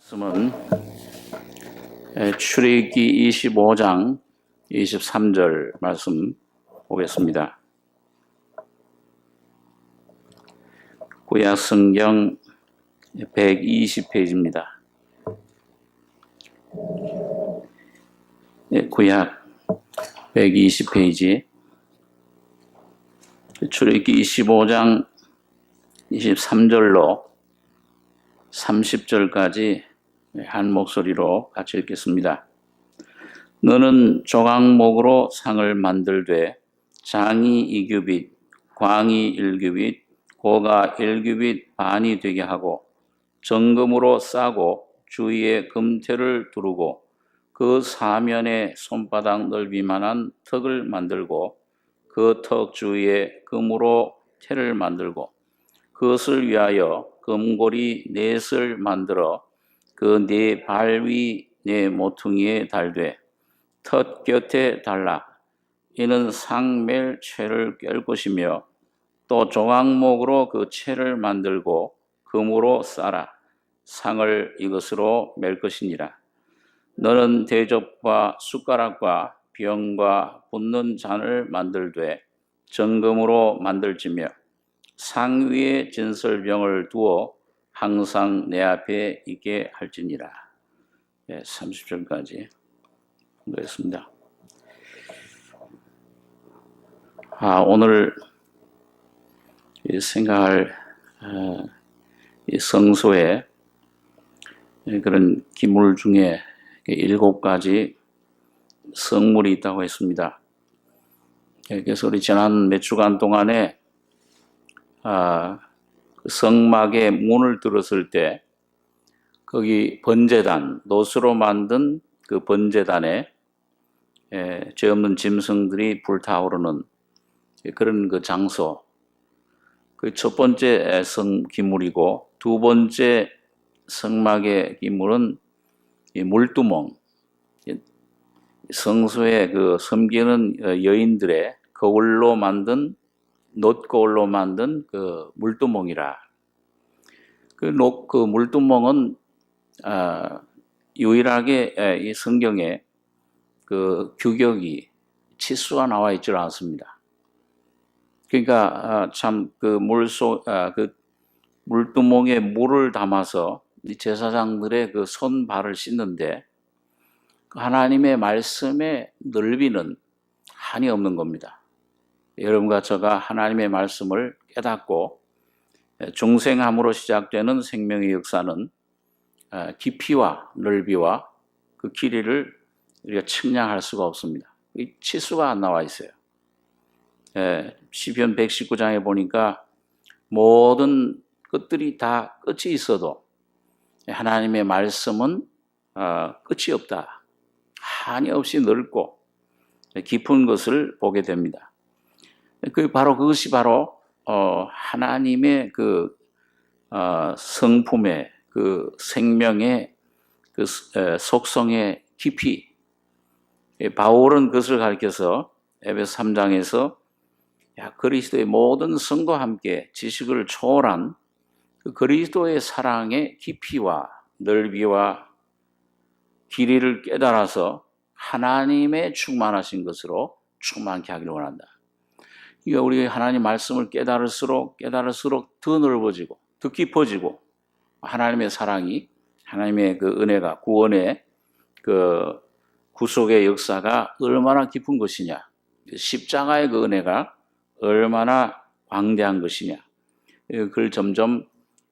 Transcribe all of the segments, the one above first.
말씀은 출애굽기 25장 23절 말씀 보겠습니다. 구약 성경 120페이지입니다. 구약 120페이지 출애굽기 25장 23절로 30절까지 한 목소리로 같이 읽겠습니다. 너는 조각목으로 상을 만들되 장이 2규빗, 광이 1규빗, 고가 1규빗 반이 되게 하고 정금으로 싸고 주위에 금테를 두르고 그 사면에 손바닥 넓이만한 턱을 만들고 그 턱 주위에 금으로 테를 만들고 그것을 위하여 금고리 넷을 만들어 그 네 발 위 네 모퉁이에 달되 턱 곁에 달라. 이는 상멜 채를 꿰 것이며 또 조각목으로 그 채를 만들고 금으로 싸라. 상을 이것으로 맬 것이니라. 너는 대접과 숟가락과 병과 붓는 잔을 만들되 정금으로 만들지며 상 위에 진설병을 두어 항상 내 앞에 있게 할지니라. 30절까지 공부했습니다. 오늘 생각할 이 성소에 그런 기물 중에 7가지 성물이 있다고 했습니다. 그래서 우리 지난 몇 주간 동안에 성막의 문을 들었을 때 거기 번제단, 노수로 만든 그 번제단에 죄 없는 짐승들이 불타오르는 그런 그 장소, 그 첫 번째 성기물이고 두 번째 성막의 기물은 이 물두멍, 성소에 그 섬기는 여인들의 거울로 만든 놋거울로 만든 그 물두멍이라. 그 물두멍은 유일하게 이 성경에 그 규격이 치수가 나와 있지 않습니다. 그러니까 참 그 그 물두멍에 물을 담아서 제사장들의 그 손발을 씻는데 하나님의 말씀의 넓이는 한이 없는 겁니다. 여러분과 저가 하나님의 말씀을 깨닫고 중생함으로 시작되는 생명의 역사는 깊이와 넓이와 그 길이를 우리가 측량할 수가 없습니다. 치수가 안 나와 있어요. 시편 119장에 보니까 모든 것들이 다 끝이 있어도 하나님의 말씀은 끝이 없다. 한이 없이 넓고 깊은 것을 보게 됩니다. 그것이 바로 하나님의 그 성품의 그 생명의 그 속성의 깊이. 바울은 그것을 가리켜서 에베소 3장에서 그리스도의 모든 성과 함께 지식을 초월한 그 그리스도의 사랑의 깊이와 넓이와 길이를 깨달아서 하나님의 충만하신 것으로 충만케 하기를 원한다. 그러니까 우리 하나님 말씀을 깨달을수록 더 넓어지고 더 깊어지고 하나님의 사랑이, 하나님의 그 은혜가, 구원의 그 구속의 역사가 얼마나 깊은 것이냐, 십자가의 그 은혜가 얼마나 광대한 것이냐, 그걸 점점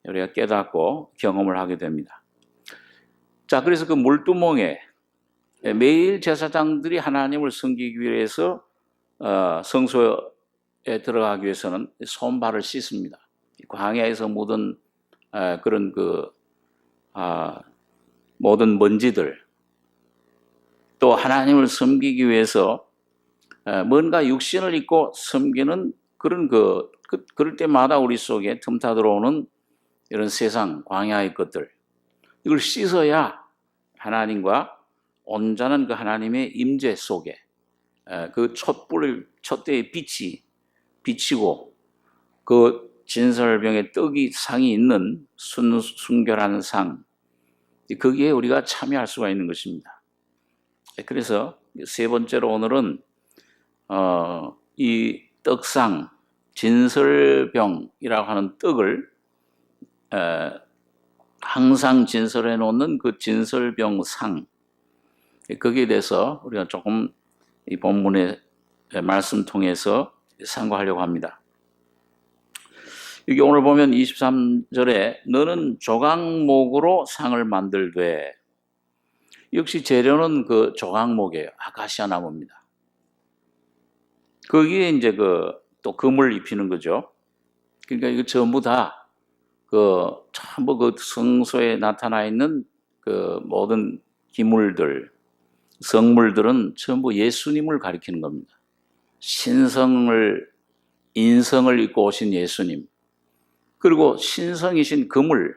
우리가 깨닫고 경험을 하게 됩니다. 자, 그래서 그 물두멍에 매일 제사장들이 하나님을 섬기기 위해서 성소에 들어가기 위해서는 손발을 씻습니다. 광야에서 묻은 그런 그 모든 먼지들, 또 하나님을 섬기기 위해서 뭔가 육신을 입고 섬기는 그런 그럴 때마다 우리 속에 틈타 들어오는 이런 세상 광야의 것들, 이걸 씻어야 하나님과 온전한 그 하나님의 임재 속에 그 촛대의 빛이 비치고 그 진설병에 떡이 상이 있는 순결한 상, 거기에 우리가 참여할 수가 있는 것입니다. 그래서 세 번째로 오늘은 이 떡상, 진설병이라고 하는 떡을 항상 진설해 놓는 그 진설병상, 거기에 대해서 우리가 조금 이 본문의 말씀 통해서 상고하려고 합니다. 여기 오늘 보면 23절에 너는 조각목으로 상을 만들되, 역시 재료는 그 조각목이에요. 아카시아 나무입니다. 거기에 이제 또 금을 입히는 거죠. 그러니까 이거 전부 다 전부 그 성소에 나타나 있는 그 모든 기물들, 성물들은 전부 예수님을 가리키는 겁니다. 인성을 입고 오신 예수님, 그리고 신성이신 금을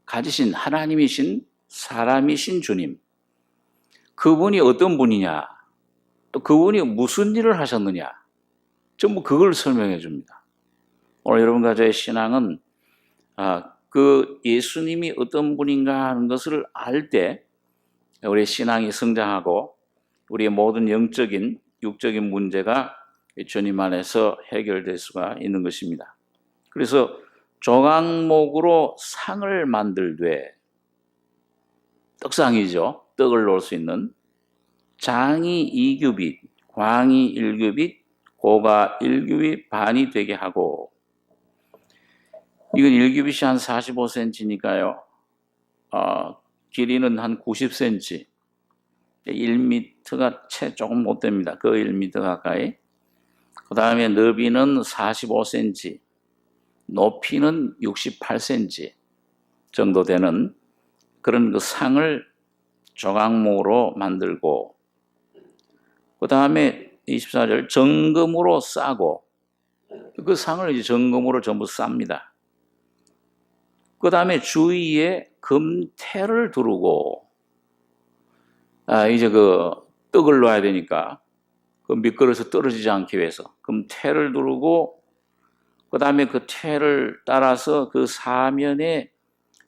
가지신 하나님이신 사람이신 주님, 그분이 어떤 분이냐, 또 그분이 무슨 일을 하셨느냐, 전부 그걸 설명해 줍니다. 오늘 여러분과 저의 신앙은 그 예수님이 어떤 분인가 하는 것을 알 때 우리의 신앙이 성장하고 우리의 모든 영적인, 육적인 문제가 주님 안에서 해결될 수가 있는 것입니다. 그래서 조각목으로 상을 만들되, 떡상이죠. 떡을 놓을 수 있는 장이 2규빗, 광이 1규빗, 고가 1규빗 반이 되게 하고, 이건 1규빗이 한 45cm니까요. 길이는 한 90cm, 1m가 채 조금 못 됩니다. 그 1m 가까이. 그 다음에 너비는 45cm, 높이는 68cm 정도 되는 그런 그 상을 조각목으로 만들고, 그 다음에 24절 정금으로 싸고, 그 상을 이제 정금으로 전부 쌉니다. 그 다음에 주위에 금태를 두르고, 이제 그 떡을 놔야 되니까 그 미끄러서 떨어지지 않기 위해서 금태를 두르고, 그 다음에 그 태를 따라서 그 사면에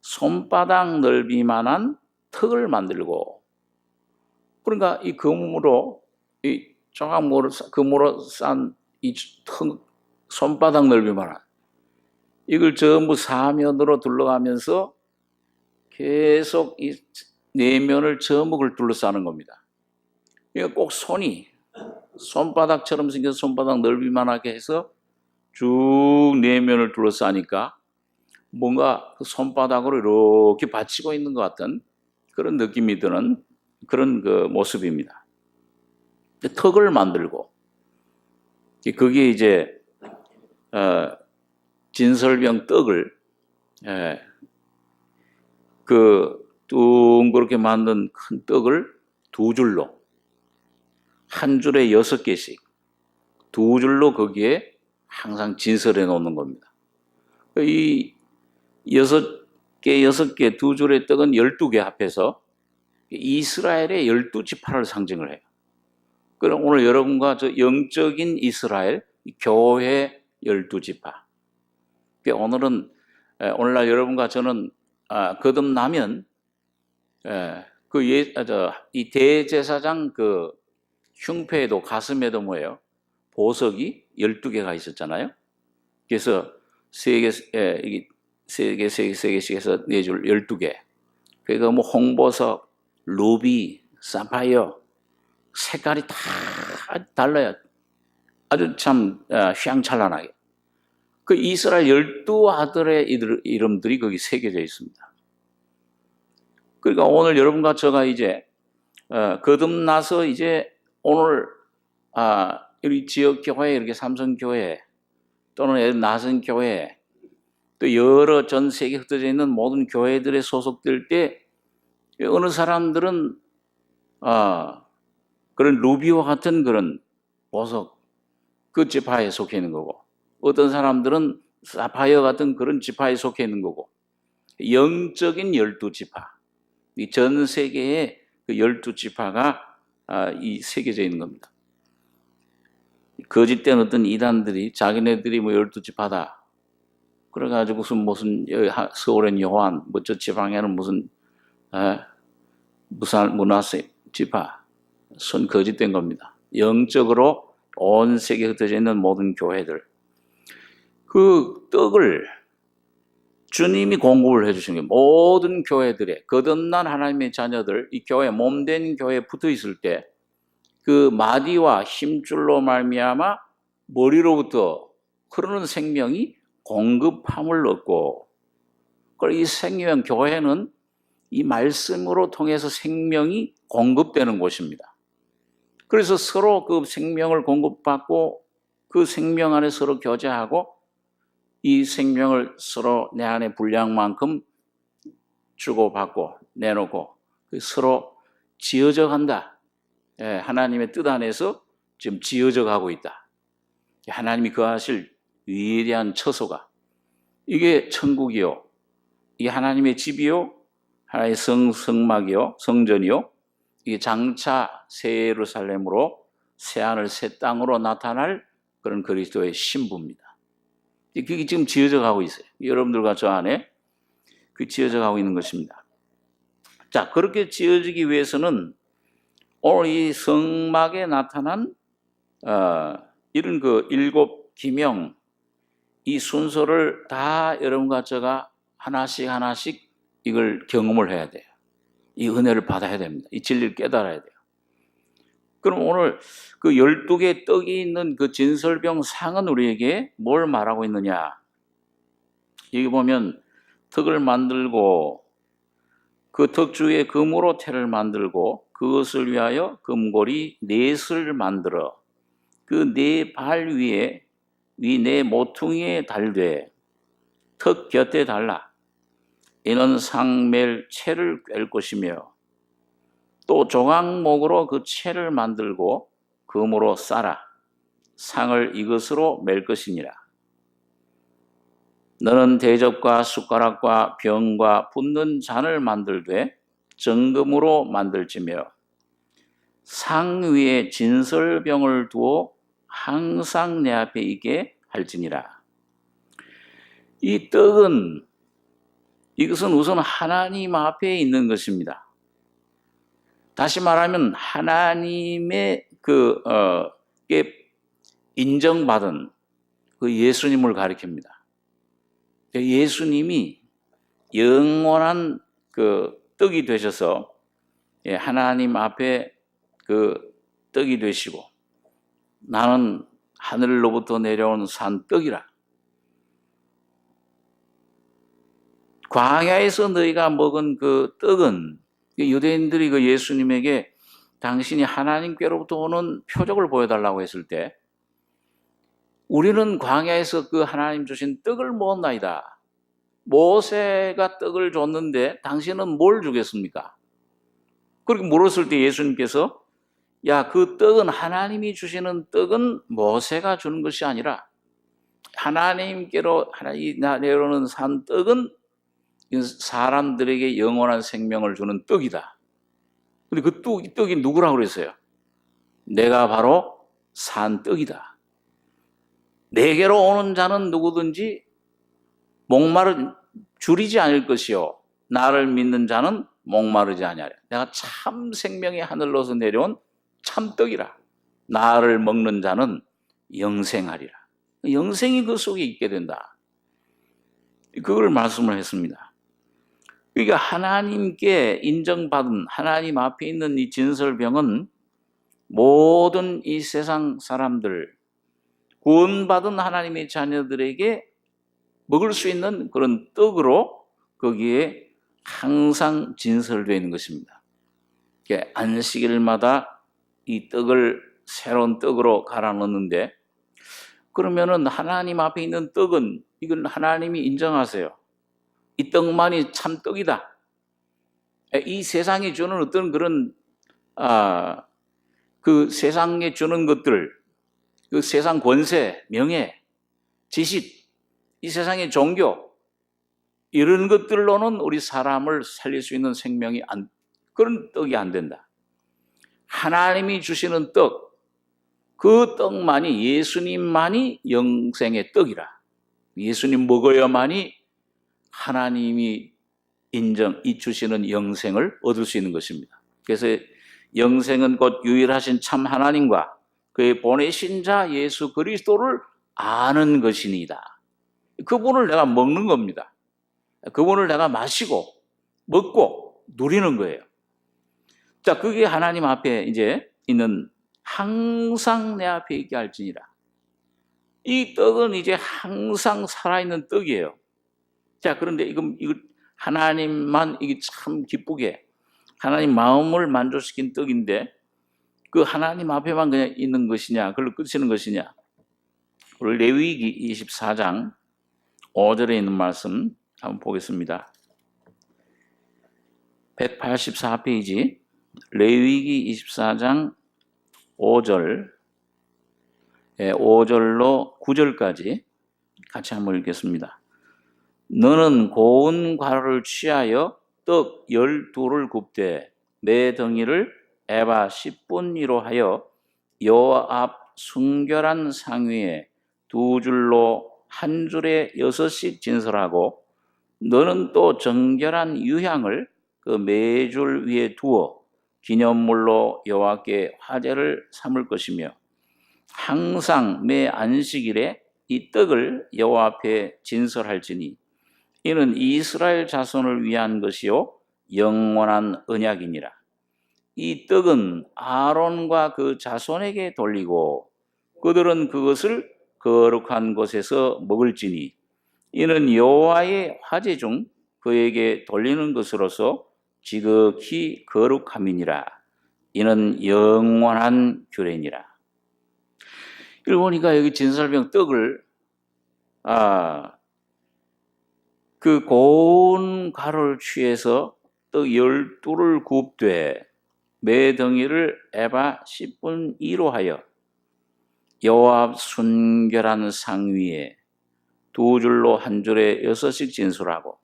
손바닥 넓이만한 턱을 만들고, 그러니까 이 금으로, 이 조각목으로, 금으로 싼 이 손바닥 넓이만한, 이걸 전부 사면으로 둘러가면서 계속 이 내면을 전부 그걸 둘러싸는 겁니다. 이거 꼭 손바닥처럼 생겨서 손바닥 넓이만하게 해서 쭉 내면을 둘러싸니까 뭔가 그 손바닥으로 이렇게 받치고 있는 것 같은 그런 느낌이 드는 그런 그 모습입니다. 턱을 만들고, 거기에 이제 진설병 떡을 그 둥그렇게 만든 큰 떡을 두 줄로, 한 줄에 6개씩 두 줄로 거기에 항상 진설해 놓는 겁니다. 이 6개 두 줄의 떡은 12개 합해서 이스라엘의 12지파를 상징을 해요. 그럼 오늘 여러분과 저 영적인 이스라엘, 교회 12지파. 오늘은, 오늘날 여러분과 저는 거듭나면 이 대제사장 그 흉패에도, 가슴에도 뭐예요? 보석이 12개가 있었잖아요. 그래서 세 개씩 해서 4줄 12개. 그러니까 뭐 홍보석, 루비, 사파이어, 색깔이 다 달라요. 아주 참 휘황찬란하게. 그 이스라엘 12아들의 이름들이 거기 새겨져 있습니다. 그러니까 오늘 여러분과 저가 이제 거듭나서 이제 오늘 우리 지역 교회, 이렇게 삼성교회 또는 나선교회, 또 여러 전 세계에 흩어져 있는 모든 교회들에 소속될 때 어느 사람들은 그런 루비와 같은 그런 보석, 그 지파에 속해 있는 거고, 어떤 사람들은 사파이어 같은 그런 지파에 속해 있는 거고, 영적인 12지파, 이 전 세계에 그 12지파가 이 새겨져 있는 겁니다. 거짓된 어떤 이단들이 자기네들이 뭐 12지파다 그래가지고 무슨 서울엔 요한, 뭐 저 지방에는 무슨 문화세 지파 선 거짓된 겁니다. 영적으로 온 세계에 흩어져 있는 모든 교회들, 그 떡을 주님이 공급을 해주신 게 모든 교회들의 거듭난 하나님의 자녀들, 이 교회 몸된 교회에 붙어 있을 때 그 마디와 힘줄로 말미암아 머리로부터 흐르는 생명이 공급함을 얻고, 그리고 이 생명 교회는 이 말씀으로 통해서 생명이 공급되는 곳입니다. 그래서 서로 그 생명을 공급받고 그 생명 안에 서로 교제하고 이 생명을 서로 내 안에 분량만큼 주고받고 내놓고 서로 지어져 간다. 하나님의 뜻 안에서 지금 지어져 가고 있다. 하나님이 거하실 위대한 처소가, 이게 천국이요, 이게 하나님의 집이요, 하나님의 성막이요, 성전이요, 이게 장차 새 예루살렘으로 새하늘 새 땅으로 나타날 그런 그리스도의 신부입니다. 그게 지금 지어져 가고 있어요. 여러분들과 저 안에 그 지어져 가고 있는 것입니다. 자, 그렇게 지어지기 위해서는 오늘 이 성막에 나타난 이런 그 7 기명, 이 순서를 다 여러분과 제가 하나씩 이걸 경험을 해야 돼요. 이 은혜를 받아야 됩니다. 이 진리를 깨달아야 돼요. 그럼 오늘 그 12개의 떡이 있는 그 진설병 상은 우리에게 뭘 말하고 있느냐? 여기 보면 턱을 만들고 그 턱 주위에 금으로 태를 만들고 그것을 위하여 금고리 4을 만들어 그 4발 위에 네 모퉁이에 달되 턱 곁에 달라. 이는 상멜 채를 꿰을 것이며 또 조각목으로 그 채를 만들고 금으로 쌓아 상을 이것으로 맬 것이니라. 너는 대접과 숟가락과 병과 붓는 잔을 만들되 정금으로 만들지며 상 위에 진설병을 두어 항상 내 앞에 있게 할지니라. 이 떡은, 이것은 우선 하나님 앞에 있는 것입니다. 다시 말하면 하나님의 인정받은 그 예수님을 가리킵니다. 예수님이 영원한 그 떡이 되셔서 하나님 앞에 그 떡이 되시고, 나는 하늘로부터 내려온 산 떡이라. 광야에서 너희가 먹은 그 떡은, 유대인들이 그 예수님에게 당신이 하나님께로부터 오는 표적을 보여달라고 했을 때, 우리는 광야에서 그 하나님 주신 떡을 먹었나이다. 모세가 떡을 줬는데 당신은 뭘 주겠습니까? 그렇게 물었을 때 예수님께서, 야, 그 떡은, 하나님이 주시는 떡은 모세가 주는 것이 아니라 하나님께로 내려오는 산 떡은 사람들에게 영원한 생명을 주는 떡이다. 근데 그 떡이 누구라고 그랬어요? 내가 바로 산 떡이다. 내게로 오는 자는 누구든지 줄이지 않을 것이요 나를 믿는 자는 목마르지 아니하리라. 내가 참 생명의 하늘로서 내려온 참떡이라. 나를 먹는 자는 영생하리라. 영생이 그 속에 있게 된다. 그걸 말씀을 했습니다. 그러니까 하나님께 인정받은, 하나님 앞에 있는 이 진설병은 모든 이 세상 사람들, 구원받은 하나님의 자녀들에게 먹을 수 있는 그런 떡으로 거기에 항상 진설되어 있는 것입니다. 안식일마다 이 떡을 새로운 떡으로 갈아 넣는데, 그러면은 하나님 앞에 있는 떡은, 이건 하나님이 인정하세요. 이 떡만이 참 떡이다. 이 세상이 주는 어떤 그런 그 세상에 주는 것들, 그 세상 권세, 명예, 지식, 이 세상의 종교, 이런 것들로는 우리 사람을 살릴 수 있는 생명이 그런 떡이 안 된다. 하나님이 주시는 떡, 그 떡만이, 예수님만이 영생의 떡이라. 예수님 먹어야만이 하나님이 주시는 영생을 얻을 수 있는 것입니다. 그래서 영생은 곧 유일하신 참 하나님과 그의 보내신 자 예수 그리스도를 아는 것이니이다. 그분을 내가 먹는 겁니다. 그분을 내가 마시고 먹고 누리는 거예요. 자, 그게 하나님 앞에 이제 있는 항상 내 앞에 있게 할지니라. 이 떡은 이제 항상 살아있는 떡이에요. 자, 그런데 이거 하나님만 이게 참 기쁘게 하나님 마음을 만족시킨 떡인데 그 하나님 앞에만 그냥 있는 것이냐, 그걸로 끝이는 것이냐. 오늘 레위기 24장 5절에 있는 말씀 한번 보겠습니다. 184페이지 레위기 24장 5절 5절로 9절까지 같이 한번 읽겠습니다. 너는 고운 가루를 취하여 떡 12를 굽되 매 덩이를 에바 10분위로 하여 여호와 앞 순결한 상 위에 두 줄로 한 줄에 6씩 진설하고 너는 또 정결한 유향을 그 매 줄 위에 두어 기념물로 여호와께 화제를 삼을 것이며 항상 매 안식일에 이 떡을 여호와 앞에 진설할지니 이는 이스라엘 자손을 위한 것이요 영원한 언약이니라. 이 떡은 아론과 그 자손에게 돌리고 그들은 그것을 거룩한 곳에서 먹을지니 이는 여호와의 화제 중 그에게 돌리는 것으로서 지극히 거룩함이니라. 이는 영원한 규례니라. 이걸 보니까 여기 진설병 떡을 그 고운 가루를 취해서 떡 12를 굽되 매 덩이를 에바 10분위로 하여 여호와 앞 순결한 상 위에 두 줄로 한 줄에 6씩 진술하고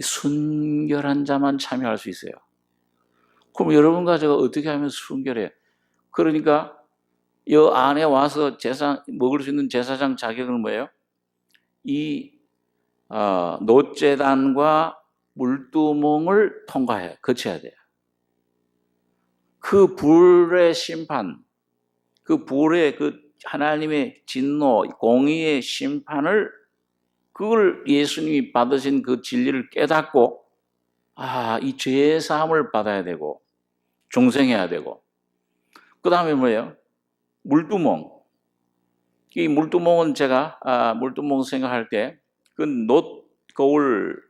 순결한 자만 참여할 수 있어요. 그럼 여러분과 제가 어떻게 하면 순결해요? 그러니까 이 안에 와서 먹을 수 있는 제사장 자격은 뭐예요? 이 놋제단과 물두멍을 거쳐야 돼요. 그 불의 심판, 그 불의 그 하나님의 진노, 공의의 심판을 그걸 예수님이 받으신 그 진리를 깨닫고 이 죄의 사함을 받아야 되고 중생해야 되고 그 다음에 뭐예요? 물두멍. 이 물두멍은 제가 물두멍 생각할 때 그 놋 거울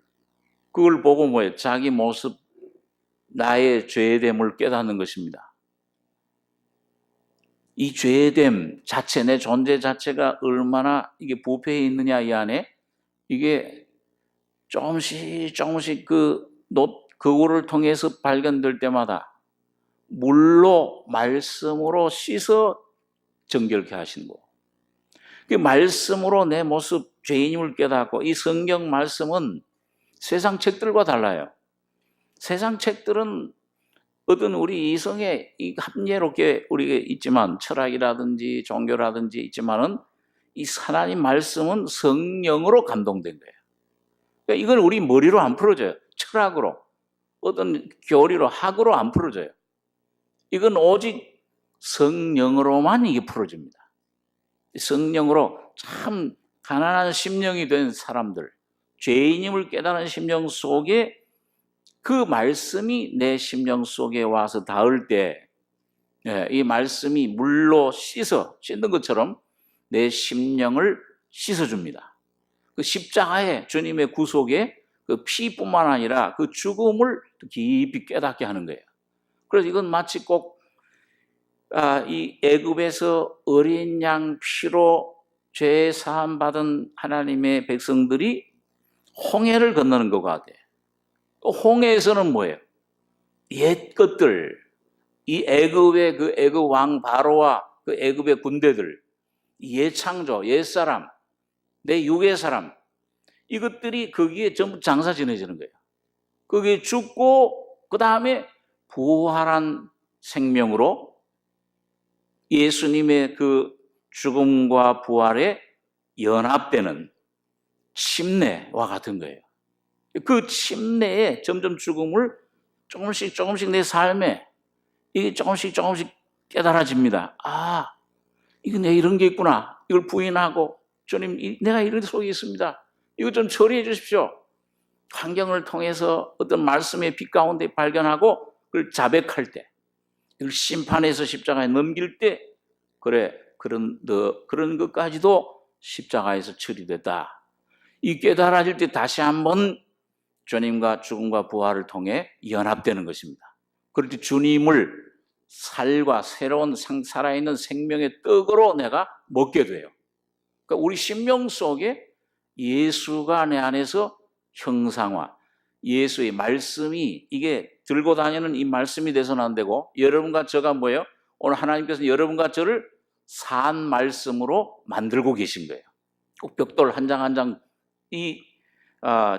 그걸 보고 뭐예요? 자기 모습 나의 죄됨을 깨닫는 것입니다. 이 죄됨 자체, 내 존재 자체가 얼마나 이게 부패해 있느냐 이 안에 이게 조금씩 그 놋 거울을 통해서 발견될 때마다 물로 말씀으로 씻어 정결케 하시는 거. 그 말씀으로 내 모습 죄인임을 깨닫고 이 성경 말씀은 세상 책들과 달라요. 세상 책들은 어떤 우리 이성에 합리롭게 우리가 있지만 철학이라든지 종교라든지 있지만은 이 하나님 말씀은 성령으로 감동된 거예요. 그러니까 이건 우리 머리로 안 풀어져요. 철학으로 어떤 교리로 학으로 안 풀어져요. 이건 오직 성령으로만 이게 풀어집니다. 성령으로 참 가난한 심령이 된 사람들, 죄인임을 깨달은 심령 속에 그 말씀이 내 심령 속에 와서 닿을 때 이 말씀이 물로 씻는 것처럼 내 심령을 씻어줍니다. 그 십자가에 주님의 구속에 그 피뿐만 아니라 그 죽음을 깊이 깨닫게 하는 거예요. 그래서 이건 마치 꼭 이 애굽에서 어린 양 피로 죄 사함 받은 하나님의 백성들이 홍해를 건너는 것 같아요. 홍해에서는 뭐예요? 옛 것들, 이 애굽의 그 애굽 왕 바로와 그 애굽의 군대들, 옛 창조, 옛 사람, 내 육의 사람, 이것들이 거기에 전부 장사 지내지는 거예요. 거기에 죽고 그 다음에 부활한 생명으로 예수님의 그 죽음과 부활에 연합되는 침례와 같은 거예요. 그 침내에 점점 죽음을 조금씩 내 삶에 이게 조금씩 깨달아집니다. 아, 이거 내 이런 게 있구나. 이걸 부인하고 주님, 내가 이런 속에 있습니다. 이거 좀 처리해 주십시오. 환경을 통해서 어떤 말씀의 빛 가운데 발견하고 그걸 자백할 때, 이걸 심판해서 십자가에 넘길 때, 그래, 그런 것까지도 십자가에서 처리됐다. 이 깨달아질 때 다시 한번 주님과 죽음과 부활을 통해 연합되는 것입니다. 그럴 때 주님을 살과 새로운 살아있는 생명의 떡으로 내가 먹게 돼요. 그러니까 우리 심령 속에 예수가 내 안에서 형상화, 예수의 말씀이 이게 들고 다니는 이 말씀이 돼서는 안 되고, 여러분과 저가 뭐예요? 오늘 하나님께서 여러분과 저를 산 말씀으로 만들고 계신 거예요. 꼭 벽돌 한 장 한 장,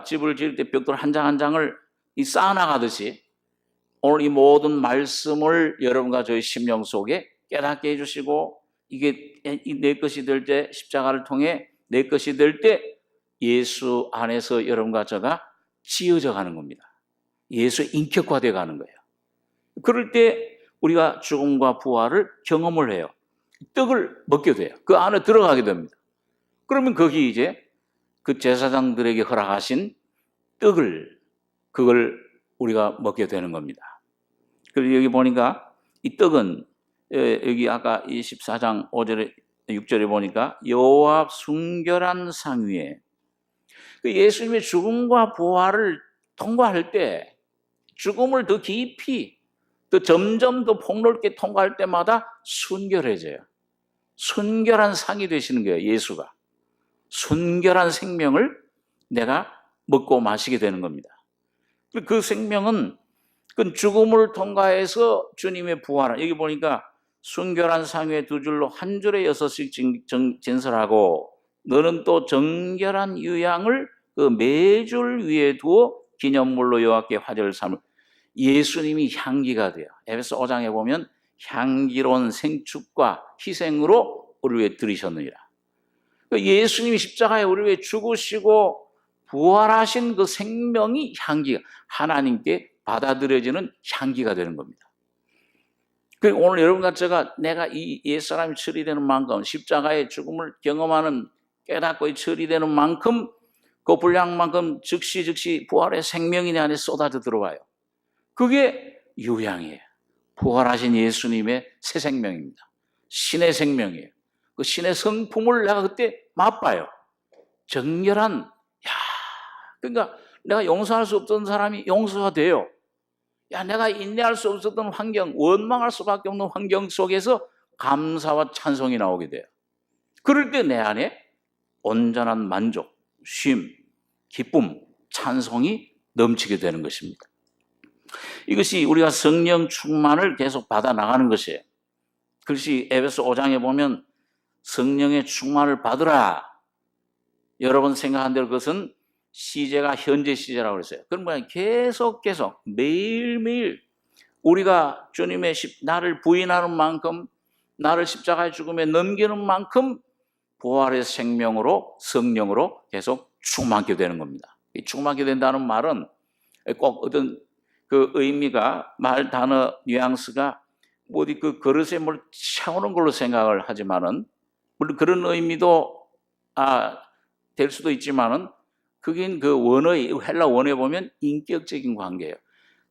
집을 지을 때 벽돌 한 장 한 장을 쌓아나가듯이 오늘 이 모든 말씀을 여러분과 저희 심령 속에 깨닫게 해주시고, 이게 내 것이 될 때, 십자가를 통해 내 것이 될 때 예수 안에서 여러분과 저가 지어져 가는 겁니다. 예수의 인격화되어 가는 거예요. 그럴 때 우리가 죽음과 부활을 경험을 해요. 떡을 먹게 돼요. 그 안에 들어가게 됩니다. 그러면 거기 이제 그 제사장들에게 허락하신 그걸 우리가 먹게 되는 겁니다. 그리고 여기 보니까 이 떡은 여기 아까 14장 5절에 6절에 보니까 여호와 순결한 상 위에, 예수님의 죽음과 부활을 통과할 때 죽음을 더 깊이 더 점점 더 폭넓게 통과할 때마다 순결해져요. 순결한 상이 되시는 거예요. 예수가 순결한 생명을 내가 먹고 마시게 되는 겁니다. 그 생명은 그 죽음을 통과해서 주님의 부활을, 여기 보니까 순결한 상 위에 두 줄로 한 줄에 6씩 진설하고 너는 또 정결한 유향을 그 매줄 위에 두어 기념물로 여호와께 화제를 삼을. 예수님이 향기가 돼요. 에베소 5장에 보면 향기로운 생축과 희생으로 우리 위해 들이셨느니라. 예수님이 십자가에 우리 위해 죽으시고 부활하신 그 생명이 향기가, 하나님께 받아들여지는 향기가 되는 겁니다. 그리고 오늘 여러분과 제가 내가 이 옛사람이 처리되는 만큼, 십자가의 죽음을 경험하는 깨닫고 처리되는 만큼, 그 분량만큼 즉시 부활의 생명이 내 안에 쏟아져 들어와요. 그게 유향이에요. 부활하신 예수님의 새 생명입니다. 신의 생명이에요. 그 신의 성품을 내가 그때 맛봐요. 정결한, 그러니까 내가 용서할 수 없던 사람이 용서가 돼요. 내가 인내할 수 없었던 환경, 원망할 수밖에 없는 환경 속에서 감사와 찬송이 나오게 돼요. 그럴 때 내 안에 온전한 만족, 쉼, 기쁨, 찬송이 넘치게 되는 것입니다. 이것이 우리가 성령 충만을 계속 받아 나가는 것이에요. 그것이 에베소 5장에 보면 성령의 충만을 받으라. 여러분 생각한 대로 그것은 시제가 현재 시제라고 그랬어요. 그럼 뭐야? 계속 매일매일 우리가 주님의 나를 부인하는 만큼, 나를 십자가의 죽음에 넘기는 만큼 부활의 생명으로, 성령으로 계속 충만하게 되는 겁니다. 충만하게 된다는 말은 꼭 어떤 그 의미가, 말 단어 뉘앙스가 어디 그 그릇에 뭘 채우는 걸로 생각을 하지만은, 물론 그런 의미도 될 수도 있지만은, 그긴 그 원어의, 헬라 원어에 보면 인격적인 관계예요.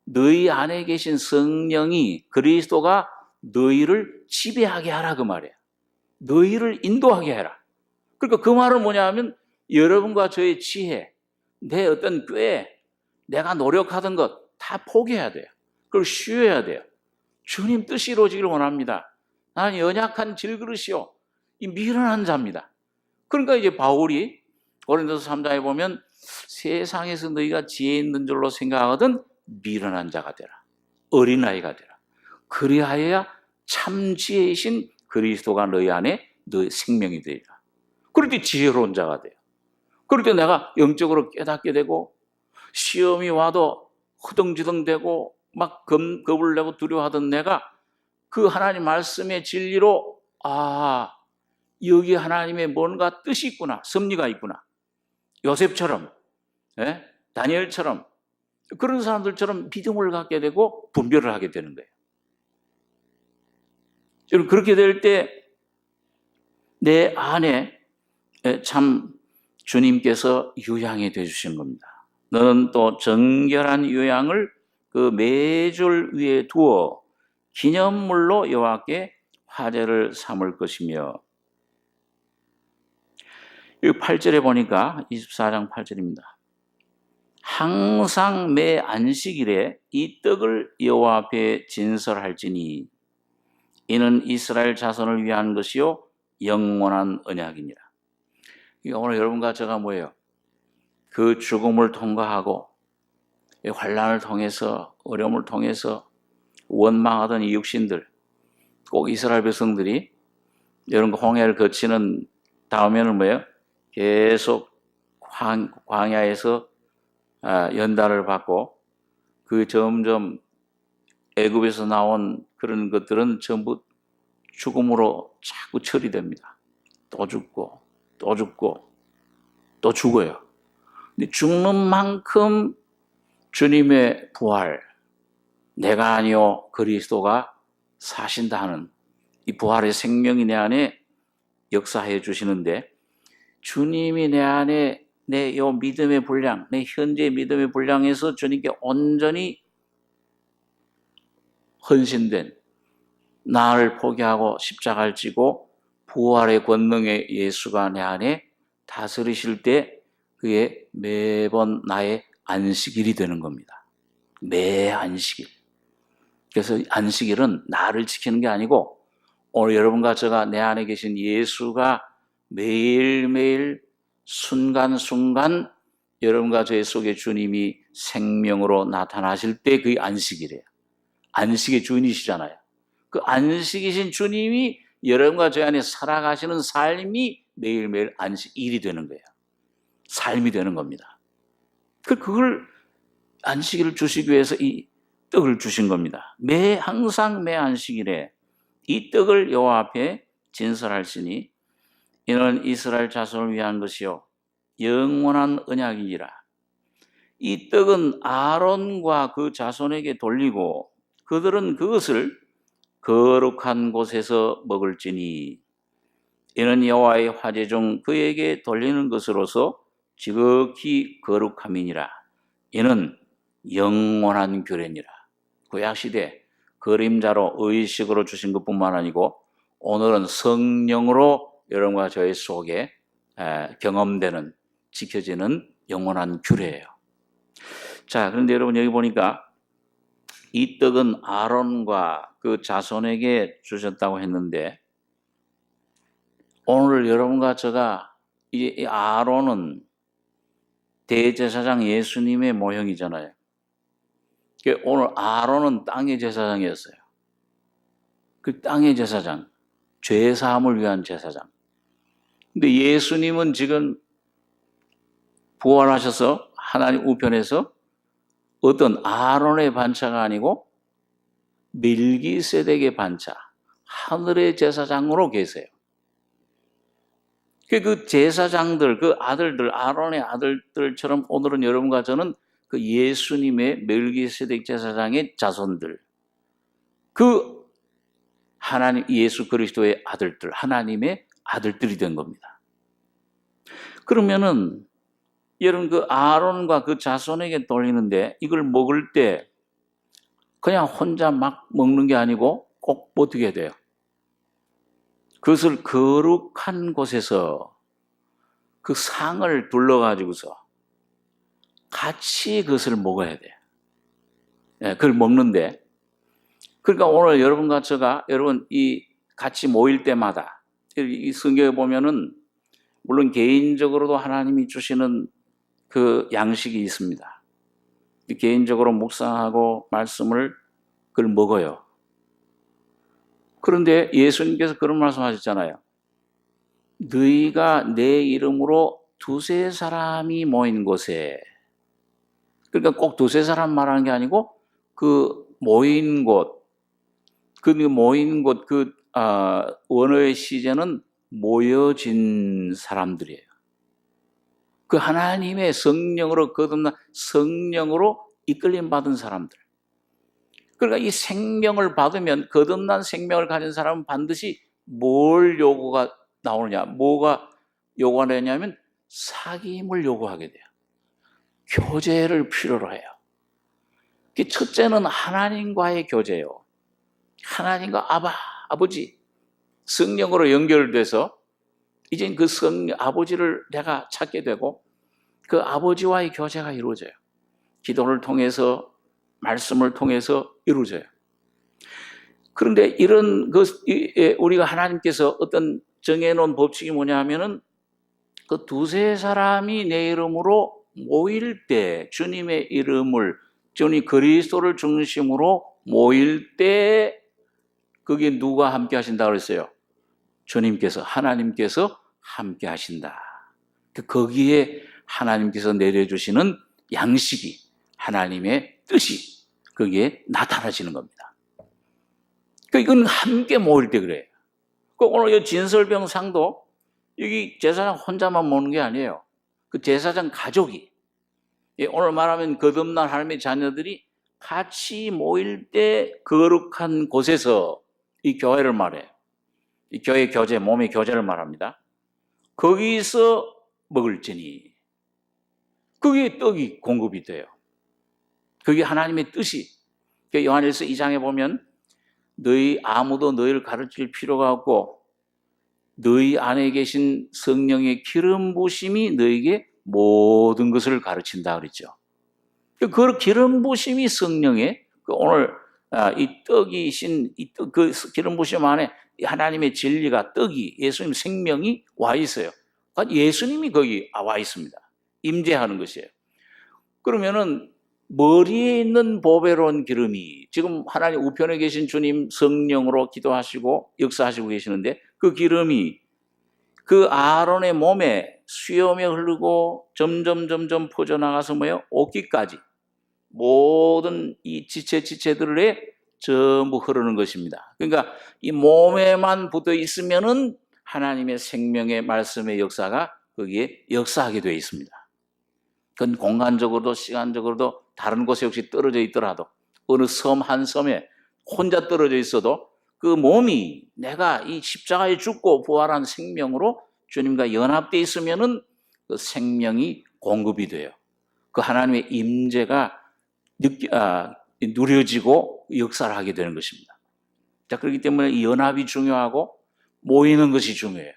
너희 안에 계신 성령이, 그리스도가 너희를 지배하게 하라, 그 말이에요. 너희를 인도하게 해라. 그러니까 그 말은 뭐냐 하면, 여러분과 저의 지혜, 내 어떤 꾀, 내가 노력하던 것 다 포기해야 돼요. 그걸 쉬어야 돼요. 주님 뜻이 이루어지기를 원합니다. 나는 연약한 질그릇이요, 이 미련한 자입니다. 그러니까 이제 바울이 고린도서 3장에 보면 세상에서 너희가 지혜 있는 줄로 생각하거든 미련한 자가 되라. 어린아이가 되라. 그리하여야 참 지혜이신 그리스도가 너희 안에 너희 생명이 되리라. 그럴 때 지혜로운 자가 돼요. 그럴 때 내가 영적으로 깨닫게 되고, 시험이 와도 허둥지둥대고 막 겁을 내고 두려워하던 내가 그 하나님 말씀의 진리로, 여기 하나님의 뭔가 뜻이 있구나, 섭리가 있구나. 요셉처럼 다니엘처럼 그런 사람들처럼 믿음을 갖게 되고 분별을 하게 되는 거예요. 여러분, 그렇게 될 때 내 안에 참 주님께서 유향이 되어주신 겁니다. 너는 또 정결한 유향을 그 매줄 위에 두어 기념물로 여호와께 화제를 삼을 것이며. 이 8절에 보니까 24장 8절입니다. 항상 매 안식일에 이 떡을 여호와 앞에 진설할지니 이는 이스라엘 자손을 위한 것이요 영원한 언약이니라. 오늘 여러분과 제가 뭐예요? 그 죽음을 통과하고 환난을 통해서 어려움을 통해서 원망하던 이 육신들, 꼭 이스라엘 백성들이 이런 홍해를 거치는 다음에는 뭐예요? 계속 광야에서 연단을 받고 그 점점 애굽에서 나온 그런 것들은 전부 죽음으로 자꾸 처리됩니다. 또 죽고 또 죽고 또 죽어요. 근데 죽는 만큼 주님의 부활, 내가 아니요 그리스도가 사신다 하는 이 부활의 생명이 내 안에 역사해 주시는데, 주님이 내 안에 내 요 믿음의 분량, 내 현재 믿음의 분량에서 주님께 온전히 헌신된, 나를 포기하고 십자가를 지고 부활의 권능의 예수가 내 안에 다스리실 때 그게 매번 나의 안식일이 되는 겁니다. 매 안식일. 그래서 안식일은 나를 지키는 게 아니고 오늘 여러분과 제가 내 안에 계신 예수가 매일매일 순간순간 여러분과 제 속에 주님이 생명으로 나타나실 때 그게 안식일이에요. 안식의 주인이시잖아요. 그 안식이신 주님이 여러분과 제 안에 살아가시는 삶이 매일매일 안식일이 되는 거예요. 삶이 되는 겁니다. 그걸 안식일을 주시기 위해서 이 떡을 주신 겁니다. 항상 매 안식일에 이 떡을 여호와 앞에 진설할지니 이는 이스라엘 자손을 위한 것이요 영원한 언약이니라. 이 떡은 아론과 그 자손에게 돌리고 그들은 그것을 거룩한 곳에서 먹을지니 이는 여호와의 화제 중 그에게 돌리는 것으로서 지극히 거룩함이니라. 이는 영원한 규례니라. 구약시대 그림자로 의식으로 주신 것뿐만 아니고 오늘은 성령으로 여러분과 저의 속에 경험되는, 지켜지는 영원한 규례예요. 자, 그런데 여러분 여기 보니까 이 떡은 아론과 그 자손에게 주셨다고 했는데, 오늘 여러분과 제가 이 아론은 대제사장 예수님의 모형이잖아요. 오늘 아론은 땅의 제사장이었어요. 그 땅의 제사장, 죄사함을 위한 제사장. 근데 예수님은 지금 부활하셔서 하나님 우편에서 어떤 아론의 반차가 아니고 멜기세덱의 반차, 하늘의 제사장으로 계세요. 그 제사장들, 그 아들들, 아론의 아들들처럼 오늘은 여러분과 저는 그 예수님의 멜기세덱 제사장의 자손들, 그 하나님 예수 그리스도의 아들들, 하나님의 아들들이 된 겁니다. 그러면은 여러분 그 아론과 그 자손에게 돌리는데 이걸 먹을 때 그냥 혼자 막 먹는 게 아니고 꼭 어떻게 돼요? 그것을 거룩한 곳에서 그 상을 둘러가지고서 같이 그것을 먹어야 돼요. 그걸 먹는데, 그러니까 오늘 여러분과 제가 여러분 이 같이 모일 때마다 이 성경에 보면은 물론 개인적으로도 하나님이 주시는 그 양식이 있습니다. 개인적으로 묵상하고 말씀을 그걸 먹어요. 그런데 예수님께서 그런 말씀하셨잖아요. 너희가 내 이름으로 두세 사람이 모인 곳에, 그러니까 꼭 두세 사람 말하는 게 아니고 그 모인 곳, 그 모인 곳, 원어의 시제는 모여진 사람들이에요. 그 하나님의 성령으로 거듭난 성령으로 이끌림 받은 사람들. 그러니까 이 생명을 받으면 거듭난 생명을 가진 사람은 반드시 뭘 요구가 나오느냐, 뭐가 요구가 되냐면 사귐을 요구하게 돼요. 교제를 필요로 해요. 첫째는 하나님과의 교제예요. 하나님과 아버지 성령으로 연결돼서 이제 그 아버지를 내가 찾게 되고 그 아버지와의 교제가 이루어져요. 기도를 통해서 말씀을 통해서 이루어져요. 그런데 이런 우리가 하나님께서 어떤 정해놓은 법칙이 뭐냐 하면은 그 두세 사람이 내 이름으로 모일 때 주님의 이름을 주님 그리스도를 중심으로 모일 때 그게 누가 함께 하신다고 그랬어요? 주님께서 하나님께서 함께 하신다. 거기에 하나님께서 내려주시는 양식이 하나님의 뜻이 거기에 나타나시는 겁니다. 이건 함께 모일 때 그래요. 오늘 이 진설병상도 여기 제사장 혼자만 모는 게 아니에요. 그 제사장 가족이 오늘 말하면 거듭난 하나님의 자녀들이 같이 모일 때 거룩한 곳에서 이 교회를 말해요. 이 교회 교제, 몸의 교제를 말합니다. 거기서 먹을지니 그게 떡이 공급이 돼요. 그게 하나님의 뜻이. 요한일서 2장에 보면 너희 아무도 너희를 가르칠 필요가 없고 너희 안에 계신 성령의 기름 부심이 너희에게 모든 것을 가르친다 그랬죠. 그 기름 부심이 성령의 오늘 이 떡이신 그 기름 부심 안에 하나님의 진리가 떡이 예수님 생명이 와 있어요. 예수님이 거기 와 있습니다. 임재하는 것이에요. 그러면은 머리에 있는 보배로운 기름이 지금 하나님 우편에 계신 주님 성령으로 기도하시고 역사하시고 계시는데 그 기름이 그 아론의 몸에 수염에 흐르고 점점 퍼져나가서 뭐예요? 옷깃까지 모든 이 지체들에 전부 흐르는 것입니다. 그러니까 이 몸에만 붙어 있으면은 하나님의 생명의 말씀의 역사가 거기에 역사하게 되어 있습니다. 그건 공간적으로도 시간적으로도 다른 곳에 혹시 떨어져 있더라도 어느 섬 한 섬에 혼자 떨어져 있어도 그 몸이 내가 이 십자가에 죽고 부활한 생명으로 주님과 연합되어 있으면은 그 생명이 공급이 돼요. 그 하나님의 임재가 누려지고 역사를 하게 되는 것입니다. 자, 그렇기 때문에 이 연합이 중요하고 모이는 것이 중요해요.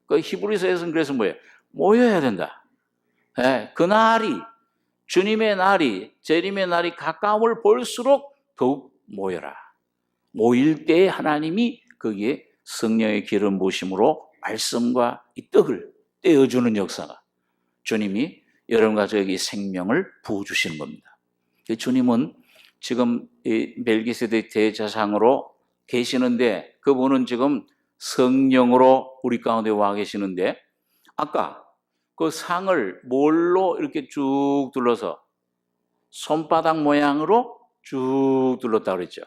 그 히브리서에서는 그래서 뭐예요? 모여야 된다. 네, 그 날이 주님의 날이 재림의 날이 가까움을 볼수록 더욱 모여라. 모일 때 하나님이 거기에 성령의 기름 부으심으로 말씀과 이 떡을 떼어주는 역사가 주님이 여러분과 저에게 생명을 부어주시는 겁니다. 주님은 지금 이 멜기세덱 대제사장으로 계시는데 그분은 지금 성령으로 우리 가운데 와 계시는데 아까 그 상을 뭘로 이렇게 쭉 둘러서 손바닥 모양으로 쭉 둘렀다고 그랬죠.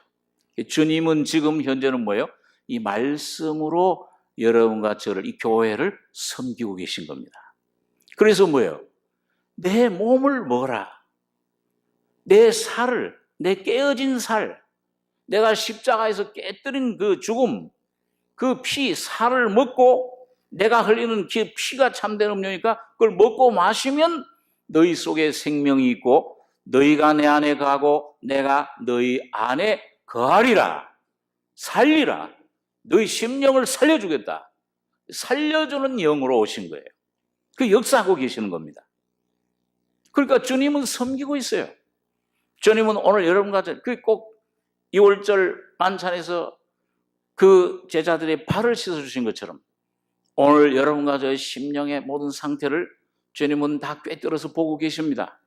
주님은 지금 현재는 뭐예요? 이 말씀으로 여러분과 저를 이 교회를 섬기고 계신 겁니다. 그래서 뭐예요? 내 몸을 먹어라. 내 살을, 내 깨어진 살, 내가 십자가에서 깨뜨린 그 죽음, 그 피, 살을 먹고 내가 흘리는 그 피가 참된 음료니까 그걸 먹고 마시면 너희 속에 생명이 있고 너희가 내 안에 가고 내가 너희 안에 거하리라. 살리라. 너희 심령을 살려주겠다. 살려주는 영으로 오신 거예요. 그 역사하고 계시는 겁니다. 그러니까 주님은 섬기고 있어요. 주님은 오늘 여러분과 꼭 2월절 만찬에서 그 제자들의 발을 씻어주신 것처럼 오늘 여러분과 저의 심령의 모든 상태를 주님은 다 꿰뚫어서 보고 계십니다.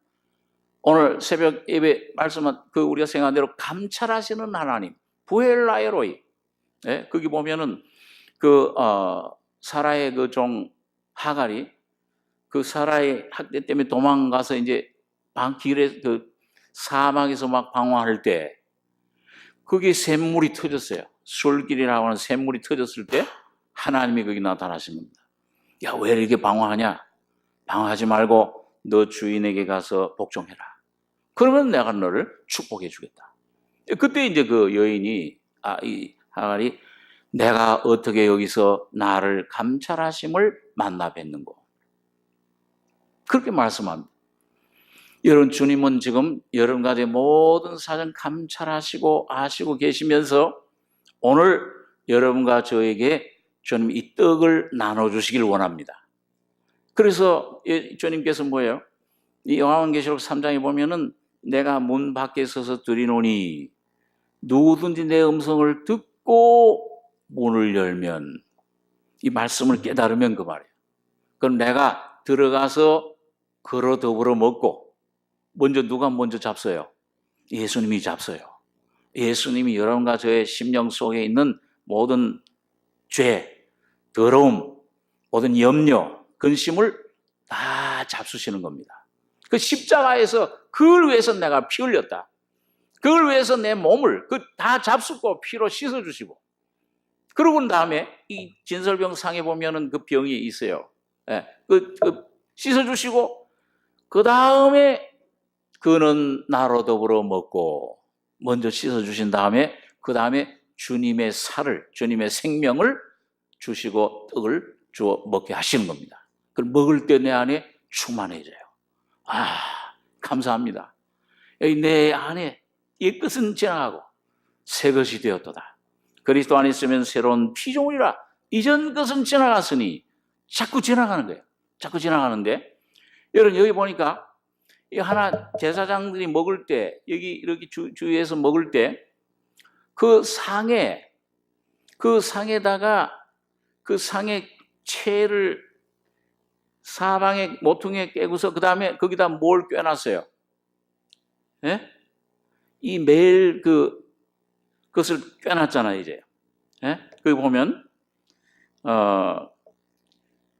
오늘 새벽 예배 말씀은 그 우리가 생각한 대로 감찰하시는 하나님, 부엘라에로이. 네? 거기 보면은 사라의 그 종 하갈이 그 사라의 학대 때문에 도망가서 이제 길에 그 사막에서 막 방황할 때 거기에 샘물이 터졌어요. 술길이라고 하는 샘물이 터졌을 때 하나님이 거기 나타나신 겁니다. 야, 왜 이렇게 방황하냐? 방황하지 말고 너 주인에게 가서 복종해라. 그러면 내가 너를 축복해 주겠다. 그때 이제 그 여인이 이 하갈이 내가 어떻게 여기서 나를 감찰하심을 만나 뵀는고 그렇게 말씀합니다. 여러분, 주님은 지금 여러분 가정의 모든 사정 감찰하시고 아시고 계시면서 오늘 여러분과 저에게 주님 이 떡을 나눠주시길 원합니다. 그래서 주님께서 뭐예요? 이 요한계시록 3장에 보면은 내가 문 밖에 서서 들이노니 누구든지 내 음성을 듣고 문을 열면, 이 말씀을 깨달으면 그 말이에요. 그럼 내가 들어가서 걸어 더불어 먹고, 먼저 누가 먼저 잡서요? 예수님이 잡서요. 예수님이 여러분과 저의 심령 속에 있는 모든 죄, 더러움, 모든 염려, 근심을 다 잡수시는 겁니다. 그 십자가에서 그걸 위해서 내가 피 흘렸다. 그걸 위해서 내 몸을 다 잡수고 피로 씻어주시고, 그러고 난 다음에 이 진설병 상에 보면은 그 병이 있어요. 예, 씻어주시고, 그 다음에 그는 나로 더불어 먹고, 먼저 씻어주신 다음에, 그 다음에 주님의 살을, 주님의 생명을 주시고 떡을 주어 먹게 하시는 겁니다. 그걸 먹을 때 내 안에 충만해져요. 감사합니다. 내 안에 옛것은 지나가고 새 것이 되었도다. 그리스도 안에 있으면 새로운 피조물이라. 이전 것은 지나갔으니 자꾸 지나가는 거예요. 자꾸 지나가는데, 여러분 여기 보니까 이 하나 제사장들이 먹을 때, 여기 이렇게 주위에서 먹을 때 그 상에다가 그 상의 채를 사방에 모퉁이에 깨고서 그 다음에 거기다 뭘 꿰놨어요? 예? 이 매일 그것을 꿰놨잖아요, 이제. 예? 거기 보면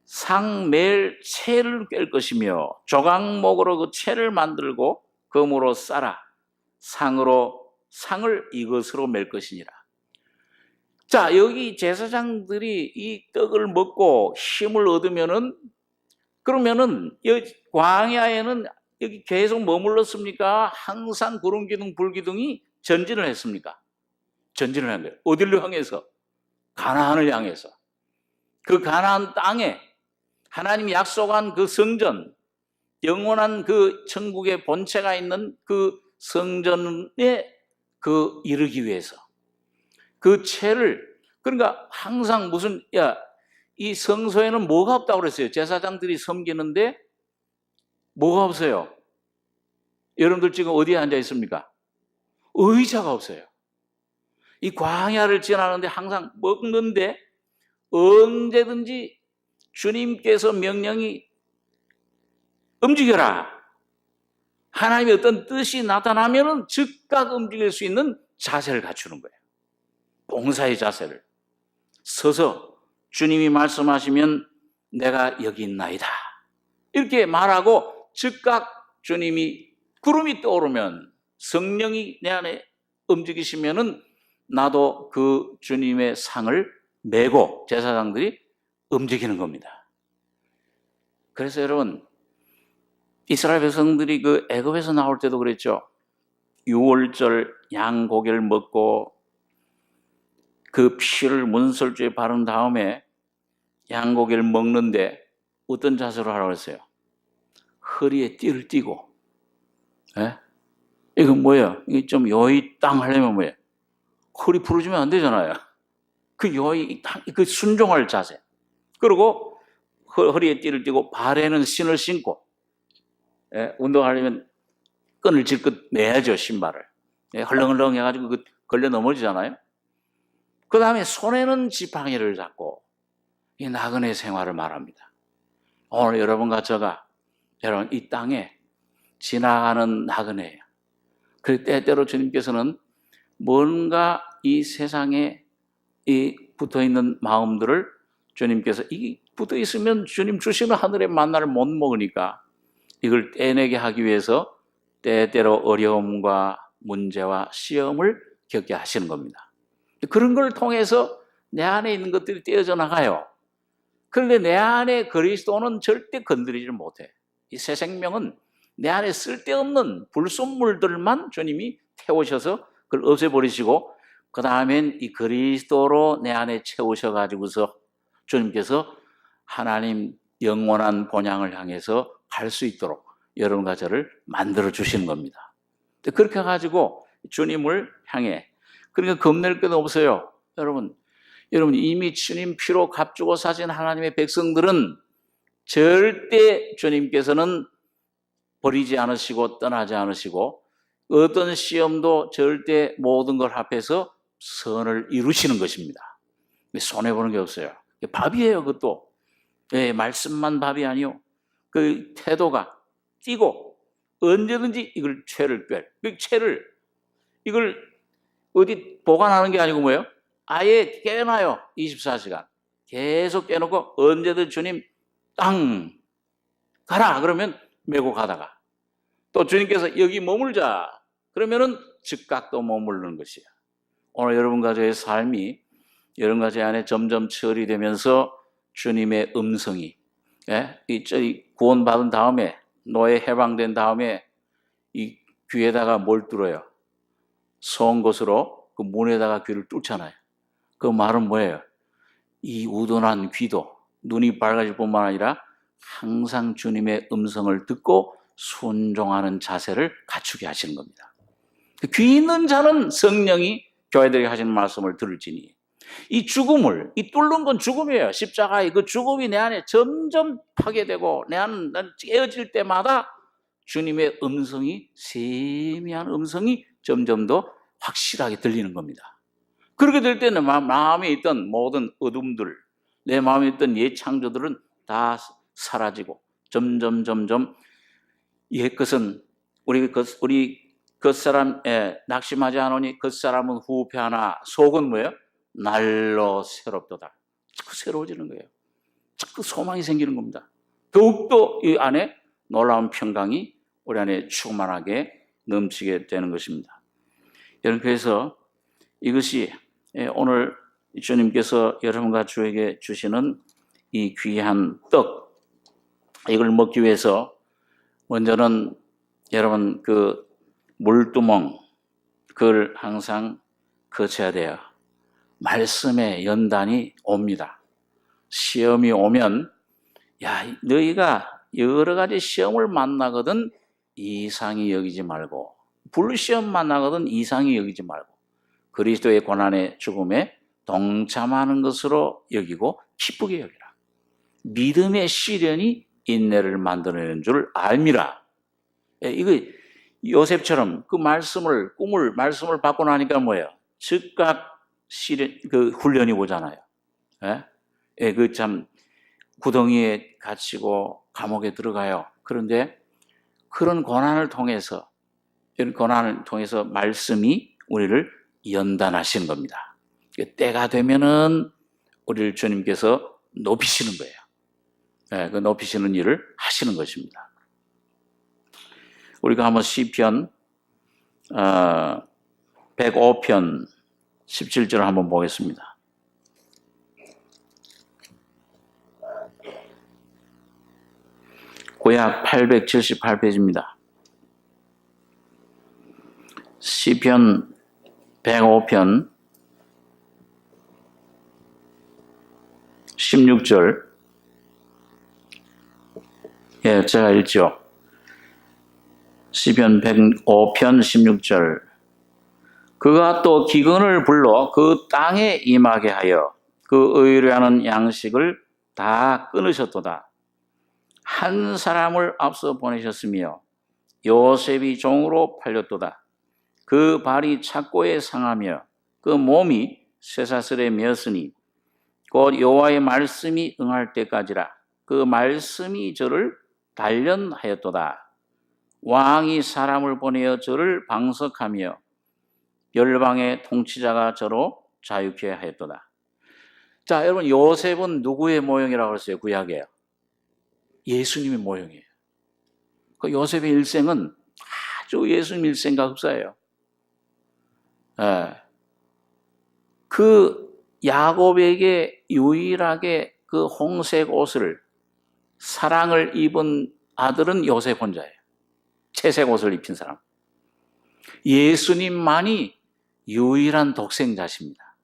상 매일 채를 꿰 것이며 조각목으로 그 채를 만들고 금으로 쌓아 상을 이것으로 맬 것이니라. 자, 여기 제사장들이 이 떡을 먹고 힘을 얻으면은, 그러면은 여기 광야에는 여기 계속 머물렀습니까? 항상 구름 기둥, 불 기둥이 전진을 했습니까? 전진을 한 거예요. 어디를 향해서? 가나안을 향해서. 그 가나안 땅에 하나님이 약속한 그 성전, 영원한 그 천국의 본체가 있는 그 성전에 이르기 위해서 그 채를, 그러니까 항상 이 성소에는 뭐가 없다고 그랬어요? 제사장들이 섬기는데 뭐가 없어요? 여러분들 지금 어디에 앉아 있습니까? 의자가 없어요. 이 광야를 지나는데 항상 먹는데 언제든지 주님께서 명령이 움직여라, 하나님의 어떤 뜻이 나타나면은 즉각 움직일 수 있는 자세를 갖추는 거예요. 봉사의 자세를. 서서 주님이 말씀하시면 내가 여기 있나이다, 이렇게 말하고 즉각 주님이 구름이 떠오르면, 성령이 내 안에 움직이시면은 나도 그 주님의 상을 메고 제사장들이 움직이는 겁니다. 그래서 여러분, 이스라엘 백성들이 그 애굽에서 나올 때도 그랬죠. 6월절 양 고기를 먹고 그 피를 문설주에 바른 다음에 양 고기를 먹는데 어떤 자세로 하라고 했어요? 허리에 띠를 띠고. 예? 이건 뭐예요? 이게 좀 요의 땅 하려면 뭐예요? 허리 부러지면 안 되잖아요. 그 요의 땅, 그 순종할 자세. 그리고 허리에 띠를 띠고 발에는 신을 신고. 예? 운동하려면 끈을 질끈 매야죠, 신발을. 예? 헐렁헐렁 해가지고 걸려 넘어지잖아요. 그 다음에 손에는 지팡이를 잡고 이 나그네 생활을 말합니다. 오늘 여러분과 저가, 여러분 이 땅에 지나가는 나그네예요. 그 때때로 주님께서는 뭔가 이 세상에 이 붙어있는 마음들을 주님께서, 이 붙어있으면 주님 주시는 하늘의 만나를 못 먹으니까 이걸 떼내게 하기 위해서 때때로 어려움과 문제와 시험을 겪게 하시는 겁니다. 그런 걸 통해서 내 안에 있는 것들이 떼어져 나가요. 그런데 내 안에 그리스도는 절대 건드리지 못해. 이 새 생명은 내 안에 쓸데없는 불순물들만 주님이 태우셔서 그걸 없애버리시고 그 다음엔 이 그리스도로 내 안에 채우셔가지고서 주님께서 하나님 영원한 본향을 향해서 갈 수 있도록 여러분과 저를 만들어 주시는 겁니다. 그렇게 해가지고 주님을 향해, 그러니까 겁낼 것도 없어요. 여러분 이미 주님 피로 값주고 사신 하나님의 백성들은 절대 주님께서는 버리지 않으시고 떠나지 않으시고 어떤 시험도 절대 모든 걸 합해서 선을 이루시는 것입니다. 손해보는 게 없어요. 밥이에요. 그것도 말씀만 밥이 아니요, 그 태도가 띄고 언제든지 이걸 채를 뺄, 그 채를 이걸 어디 보관하는 게 아니고 뭐예요? 아예 깨놔요. 24시간 계속 깨놓고 언제든 주님 땅 가라 그러면 메고 가다가 또 주님께서 여기 머물자 그러면은 즉각 또 머무르는 것이에요. 오늘 여러분과 저의 삶이 여러분과 제 안에 점점 처리되면서 주님의 음성이, 이 구원받은 다음에 노예 해방된 다음에 이 귀에다가 뭘 뚫어요? 송곳으로 그 문에다가 귀를 뚫잖아요. 그 말은 뭐예요? 이 우둔한 귀도 눈이 밝아질 뿐만 아니라 항상 주님의 음성을 듣고 순종하는 자세를 갖추게 하시는 겁니다. 귀 있는 자는 성령이 교회들에게 하시는 말씀을 들을지니, 이 죽음을, 이 뚫는 건 죽음이에요. 십자가의 그 죽음이 내 안에 점점 파괴되고 내 안은 깨어질 때마다 주님의 음성이, 세미한 음성이 점점 더 확실하게 들리는 겁니다. 그렇게 될 때는 마음에 있던 모든 어둠들, 내 마음에 있던 옛 창조들은 다 사라지고 점점 옛것은 우리 겉사람 낙심하지 않으니 겉사람은 후패하나 속은 뭐예요? 날로 새롭도다. 자꾸 새로워지는 거예요. 자꾸 소망이 생기는 겁니다. 더욱더 이 안에 놀라운 평강이 우리 안에 충만하게 넘치게 되는 것입니다. 여러분, 그래서 이것이 오늘 주님께서 여러분과 저에게 주시는 이 귀한 떡, 이걸 먹기 위해서 먼저는 여러분 그 물두멍, 그걸 항상 거쳐야 돼요. 말씀의 연단이 옵니다. 시험이 오면, 너희가 여러 가지 시험을 만나거든 이상히 여기지 말고, 불시험 만나거든 이상히 여기지 말고, 그리스도의 고난의 죽음에 동참하는 것으로 여기고 기쁘게 여기라. 믿음의 시련이 인내를 만들어내는 줄 알미라. 이거 요셉처럼 그 말씀을 받고 나니까 뭐예요? 즉각 시련, 그 훈련이 오잖아요. 그 참 구덩이에 갇히고 감옥에 들어가요. 그런데 그런 고난을 통해서 말씀이 우리를 연단하시는 겁니다. 때가 되면은 우리를 주님께서 높이시는 거예요. 그 높이시는 일을 하시는 것입니다. 우리가 한번 시편 105편 17절을 한번 보겠습니다. 구약 878페이지입니다. 시편 105편 16절. 제가 읽죠. 시편 105편 16절. 그가 또 기근을 불러 그 땅에 임하게 하여 그 의뢰하는 양식을 다 끊으셨도다. 한 사람을 앞서 보내셨으며 요셉이 종으로 팔렸도다. 그 발이 착고에 상하며 그 몸이 쇠사슬에 매었으니 곧 여호와의 말씀이 응할 때까지라. 그 말씀이 저를 단련하였도다. 왕이 사람을 보내어 저를 방석하며 열방의 통치자가 저로 자유케 하였도다. 자, 여러분, 요셉은 누구의 모형이라고 했어요? 구약에 예수님의 모형이에요. 그 요셉의 일생은 아주 예수님 일생과 흡사해요. 그 야곱에게 유일하게 그 홍색 옷을 사랑을 입은 아들은 요셉 혼자예요. 채색 옷을 입힌 사람. 예수님만이 유일한 독생자십니다.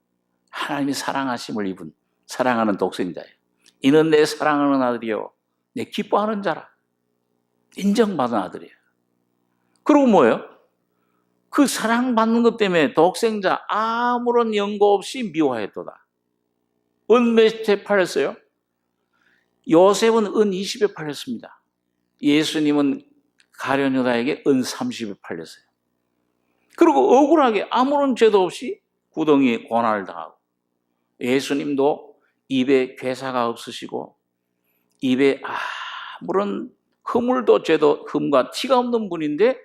하나님이 사랑하심을 입은 사랑하는 독생자예요. 이는 내 사랑하는 아들이요 내 기뻐하는 자라. 인정받은 아들이에요. 그리고 뭐예요? 그 사랑받는 것 때문에 독생자 아무런 연고 없이 미워했도다. 은 몇 회 팔렸어요? 요셉은 은 20에 팔렸습니다. 예수님은 가룟 유다에게 은 30에 팔렸어요. 그리고 억울하게 아무런 죄도 없이 구덩이에 고난을 당하고, 예수님도 입에 괴사가 없으시고 입에 아무런 허물도 죄도 흠과 티가 없는 분인데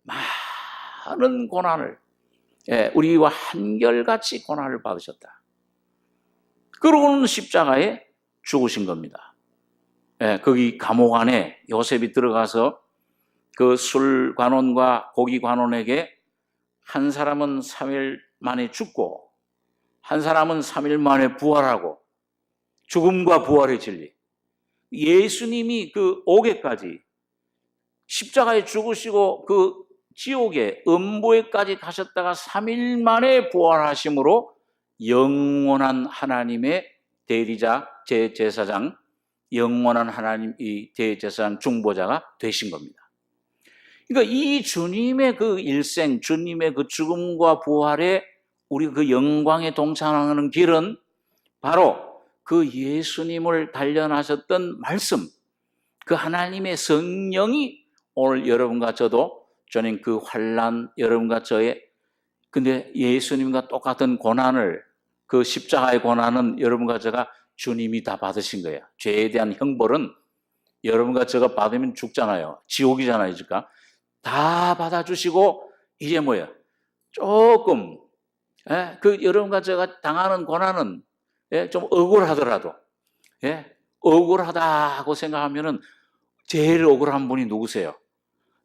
많은 고난을, 우리와 한결같이 고난을 받으셨다. 그러고는 십자가에 죽으신 겁니다. 거기 감옥 안에 요셉이 들어가서 그 술 관원과 고기 관원에게 한 사람은 3일 만에 죽고 한 사람은 3일 만에 부활하고, 죽음과 부활의 진리. 예수님이 그 옥에까지 십자가에 죽으시고 그 지옥에 음부에까지 가셨다가 3일 만에 부활하심으로 영원한 하나님의 대리자, 제제사장, 영원한 하나님 이 대제사장 중보자가 되신 겁니다. 그러니까 이 주님의 그 일생, 주님의 그 죽음과 부활에 우리 그 영광에 동참하는 길은 바로 그 예수님을 단련하셨던 말씀, 그 하나님의 성령이 오늘 여러분과 저도, 저는 그 환난, 여러분과 저의, 근데 예수님과 똑같은 고난을, 그 십자가의 고난은 여러분과 제가 주님이 다 받으신 거예요. 죄에 대한 형벌은 여러분과 제가 받으면 죽잖아요. 지옥이잖아요. 그러니까 다 받아주시고 이제 뭐예요? 조금 그 여러분과 제가 당하는 고난은 좀 억울하더라도, 억울하다고 생각하면은 제일 억울한 분이 누구세요?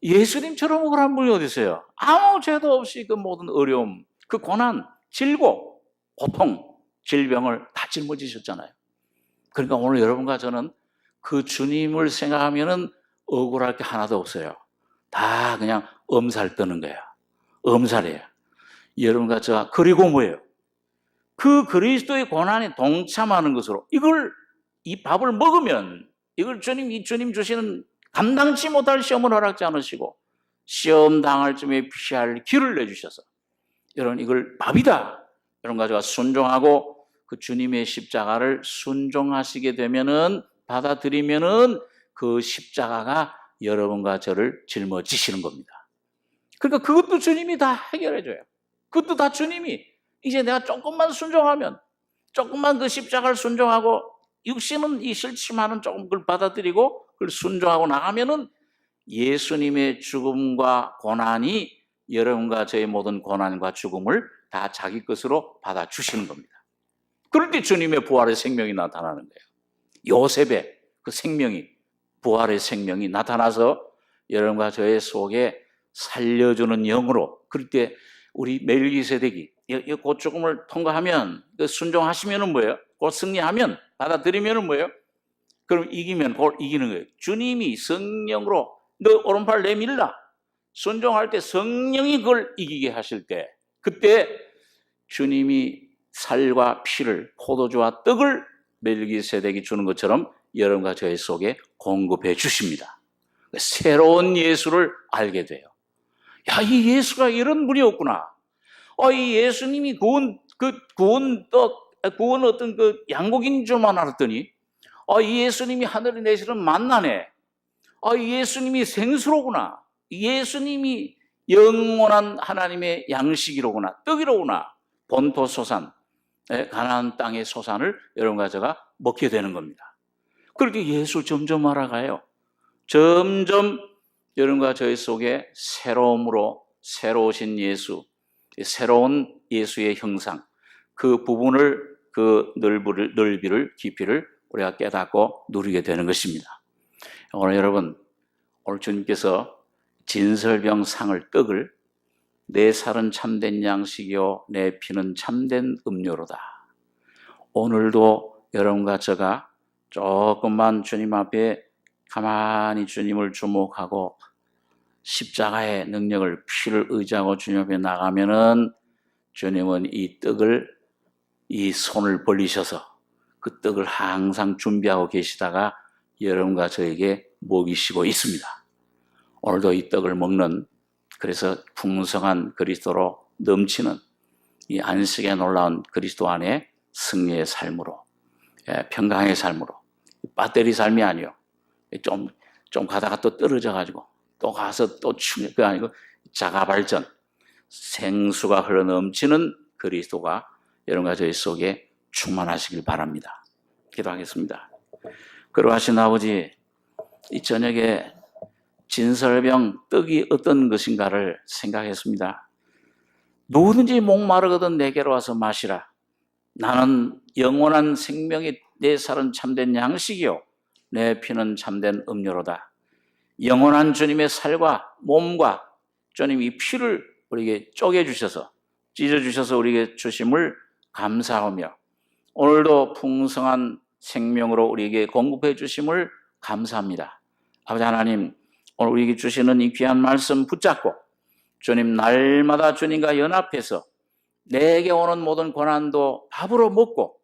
예수님처럼 억울한 분이 어디 있어요? 아무 죄도 없이 그 모든 어려움, 그 고난, 질고, 고통, 질병을 다 짊어지셨잖아요. 그러니까 오늘 여러분과 저는 그 주님을 생각하면은 억울할 게 하나도 없어요. 다 그냥 엄살 떠는 거예요. 엄살이에요. 여러분과 제가, 그리고 뭐예요? 그 그리스도의 고난에 동참하는 것으로 이 밥을 먹으면 이걸 이 주님 주시는 감당치 못할 시험을 허락지 않으시고 시험 당할 쯤에 피할 길을 내주셔서, 여러분 이걸 밥이다, 이런 가지고 순종하고 그 주님의 십자가를 순종하시게 되면은, 받아들이면은 그 십자가가 여러분과 저를 짊어지시는 겁니다. 그러니까 그것도 주님이 다 해결해줘요. 그것도 다 주님이, 이제 내가 조금만 순종하면, 조금만 그 십자가를 순종하고, 육신은 이 싫지만은 조금 그걸 받아들이고 그걸 순종하고 나가면은 예수님의 죽음과 고난이 여러분과 저의 모든 고난과 죽음을 다 자기 것으로 받아주시는 겁니다. 그럴 때 주님의 부활의 생명이 나타나는 거예요. 요셉의 그 생명이, 부활의 생명이 나타나서 여러분과 저의 속에 살려주는 영으로, 그럴 때 우리 멜기세덱이 그 죽음을 통과하면, 그 순종하시면은 뭐예요? 곧 승리하면, 받아들이면은 뭐예요? 그럼 이기면 곧 이기는 거예요. 주님이 성령으로 너 오른팔 내밀라, 순종할 때 성령이 그걸 이기게 하실 때, 그때 주님이 살과 피를, 포도주와 떡을 멜기세덱이 주는 것처럼 여러분과 저의 속에 공급해 주십니다. 새로운 예수를 알게 돼요. 야, 이 예수가 이런 분이었구나. 이 예수님이 구원 어떤 그 양고기인 줄만 알았더니, 이 예수님이 하늘에 내시는 만나네. 이 예수님이 생수로구나. 예수님이 영원한 하나님의 양식이로구나, 떡이로구나. 본토 소산, 가나안 땅의 소산을 여러분과 제가 먹게 되는 겁니다. 그렇게 예수 점점 알아가요. 점점 여러분과 저희 속에 새로움으로, 새로우신 예수, 새로운 예수의 형상, 그 부분을, 그 넓이를, 깊이를 우리가 깨닫고 누리게 되는 것입니다. 오늘 여러분, 오늘 주님께서 진설병 상을, 떡을 내 살은 참된 양식이요 내 피는 참된 음료로다. 오늘도 여러분과 제가 조금만 주님 앞에 가만히 주님을 주목하고 십자가의 능력을, 피를 의지하고 주님 앞에 나가면은 주님은 이 손을 벌리셔서 그 떡을 항상 준비하고 계시다가 여러분과 저에게 먹이시고 있습니다. 오늘도 이 떡을 먹는, 그래서 풍성한 그리스도로 넘치는 이 안식에 놀라운 그리스도 안에 승리의 삶으로, 평강의 삶으로, 배터리 삶이 아니요. 좀 가다가 또 떨어져가지고 또 가서 또 그게 아니고 자가 발전, 생수가 흘러 넘치는 그리스도가 여러분과 저희 속에 충만하시길 바랍니다. 기도하겠습니다. 그러하신 아버지, 이 저녁에 진설병 떡이 어떤 것인가를 생각했습니다. 누구든지 목마르거든 내게로 와서 마시라. 나는 영원한 생명이 내 살은 참된 양식이요 내 피는 참된 음료로다. 영원한 주님의 살과 몸과 주님 이 피를 우리에게 쪼개주셔서 찢어주셔서 우리에게 주심을 감사하며 오늘도 풍성한 생명으로 우리에게 공급해 주심을 감사합니다. 아버지 하나님, 오늘 우리에게 주시는 이 귀한 말씀 붙잡고 주님 날마다 주님과 연합해서 내게 오는 모든 고난도 밥으로 먹고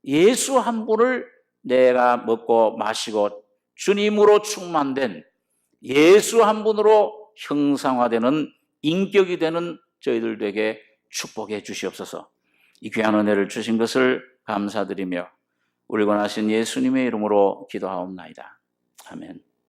예수 한 분을 내가 먹고 마시고 주님으로 충만된 예수 한 분으로 형상화되는 인격이 되는 저희들 되게 축복해 주시옵소서. 이 귀한 은혜를 주신 것을 감사드리며 우리 권하신 예수님의 이름으로 기도하옵나이다. 아멘.